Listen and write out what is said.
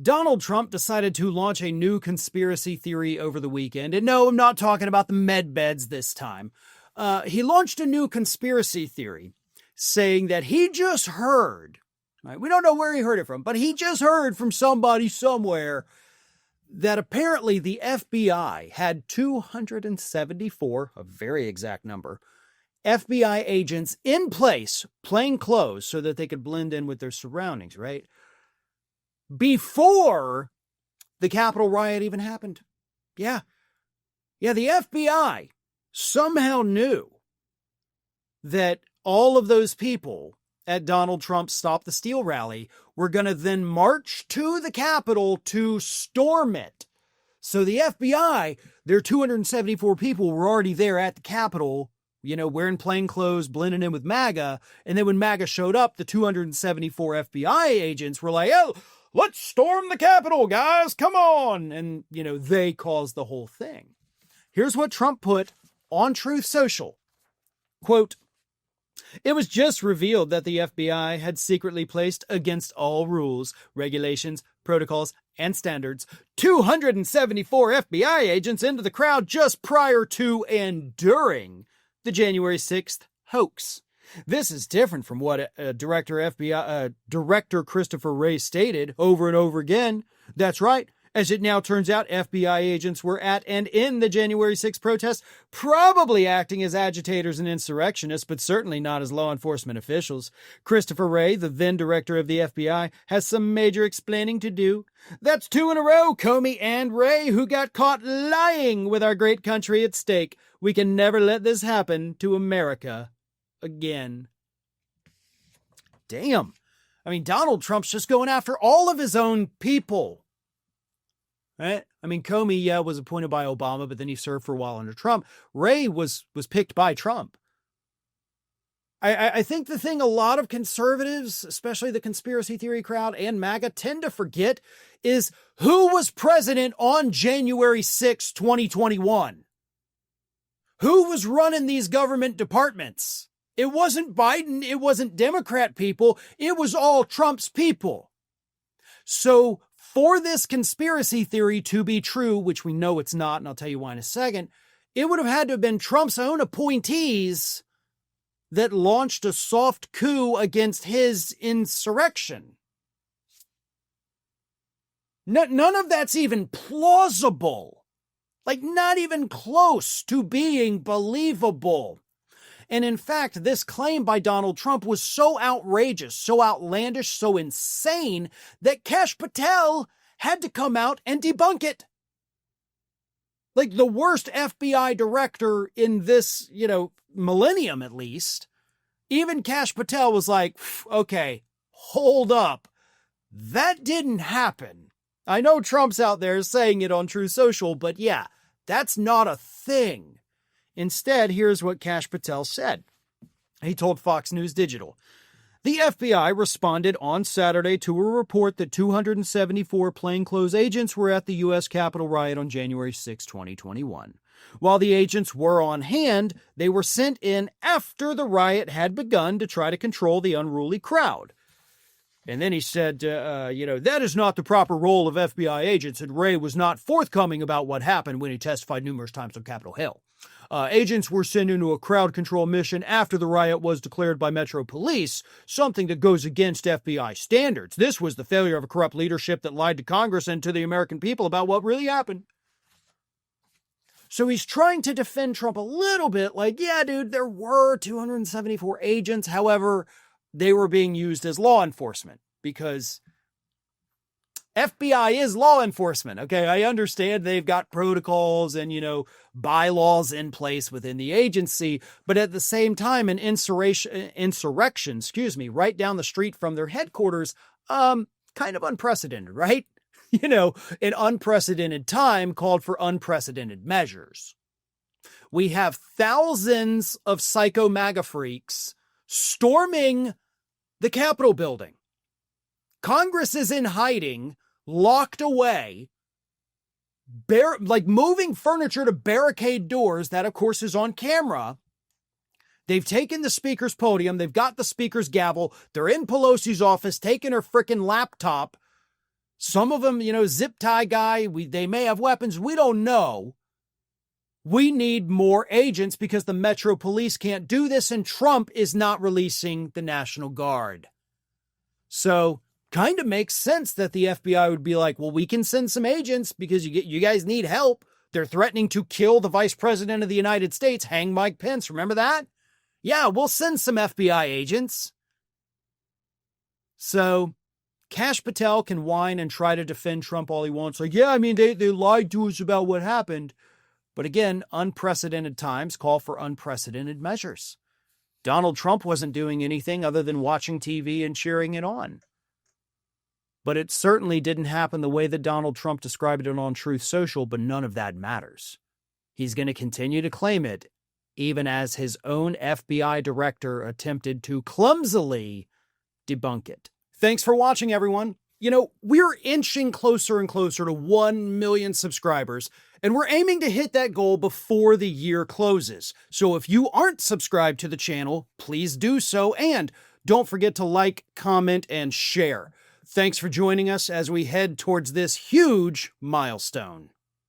Donald Trump decided to launch a new conspiracy theory over the weekend. And no, I'm not talking about the med beds this time. He launched a new conspiracy theory saying that he just heard, right? We don't know where he heard it from, but he just heard from somebody somewhere that apparently the FBI had 274, a very exact number, FBI agents in place, plain clothes, so that they could blend in with their surroundings, right? Before the Capitol riot even happened. Yeah, the FBI somehow knew that all of those people at Donald Trump's Stop the Steal rally were going to then march to the Capitol to storm it. So the FBI, their 274 people were already there at the Capitol, wearing plain clothes, blending in with MAGA. And then when MAGA showed up, the 274 FBI agents were like, oh, let's storm the Capitol, guys, come on. And, they caused the whole thing. Here's what Trump put on Truth Social. Quote, "It was just revealed that the FBI had secretly placed, against all rules, regulations, protocols, and standards, 274 FBI agents into the crowd just prior to and during the January 6th hoax. This is different from what Director Christopher Wray stated over and over again. That's right. As it now turns out, FBI agents were at and in the January 6th protests, probably acting as agitators and insurrectionists, but certainly not as law enforcement officials. Christopher Wray, the then director of the FBI, has some major explaining to do. That's 2 in a row, Comey and Wray, who got caught lying with our great country at stake. We can never let this happen to America again." Damn. I mean, Donald Trump's just going after all of his own people. Right? I mean, Comey, was appointed by Obama, but then he served for a while under Trump. Wray was picked by Trump. I think the thing a lot of conservatives, especially the conspiracy theory crowd and MAGA, tend to forget is who was president on January 6, 2021. Who was running these government departments? It wasn't Biden. It wasn't Democrat people. It was all Trump's people. So for this conspiracy theory to be true, which we know it's not, and I'll tell you why in a second, it would have had to have been Trump's own appointees that launched a soft coup against his insurrection. None of that's even plausible. Like, not even close to being believable. And in fact, this claim by Donald Trump was so outrageous, so outlandish, so insane that Kash Patel had to come out and debunk it. Like the worst FBI director in this, millennium at least, even Kash Patel was like, okay, hold up. That didn't happen. I know Trump's out there saying it on True Social, but yeah, that's not a thing. Instead, here's what Kash Patel said. He told Fox News Digital, "The FBI responded on Saturday to a report that 274 plainclothes agents were at the U.S. Capitol riot on January 6, 2021. While the agents were on hand, they were sent in after the riot had begun to try to control the unruly crowd." And then he said, that is not the proper role of FBI agents, and Wray was not forthcoming about what happened when he testified numerous times on Capitol Hill. Agents were sent into a crowd control mission after the riot was declared by Metro Police, something that goes against FBI standards. This was the failure of a corrupt leadership that lied to Congress and to the American people about what really happened. So he's trying to defend Trump a little bit, like, yeah, dude, there were 274 agents. However, they were being used as law enforcement because FBI is law enforcement. Okay, I understand they've got protocols and, bylaws in place within the agency, but at the same time, an insurrection, right down the street from their headquarters, kind of unprecedented, right? An unprecedented time called for unprecedented measures. We have thousands of psycho MAGA freaks storming the Capitol building. Congress is in hiding, locked away, moving furniture to barricade doors. That, of course, is on camera. They've taken the speaker's podium. They've got the speaker's gavel. They're in Pelosi's office, taking her frickin' laptop, Some of them, zip tie guy, they may have weapons. We don't know. We need more agents because the Metro Police can't do this, and Trump is not releasing the National Guard. So, kind of makes sense that the FBI would be like, well, we can send some agents because you guys need help. They're threatening to kill the Vice President of the United States, hang Mike Pence. Remember that? Yeah, we'll send some FBI agents. So, Kash Patel can whine and try to defend Trump all he wants. Like, yeah, I mean, they lied to us about what happened. But again, unprecedented times call for unprecedented measures. Donald Trump wasn't doing anything other than watching TV and cheering it on. But it certainly didn't happen the way that Donald Trump described it on Truth Social, but none of that matters. He's going to continue to claim it, even as his own FBI director attempted to clumsily debunk it. Thanks for watching, everyone. We're inching closer and closer to 1 million subscribers, and we're aiming to hit that goal before the year closes. So if you aren't subscribed to the channel, please do so, and don't forget to like, comment, and share. Thanks for joining us as we head towards this huge milestone.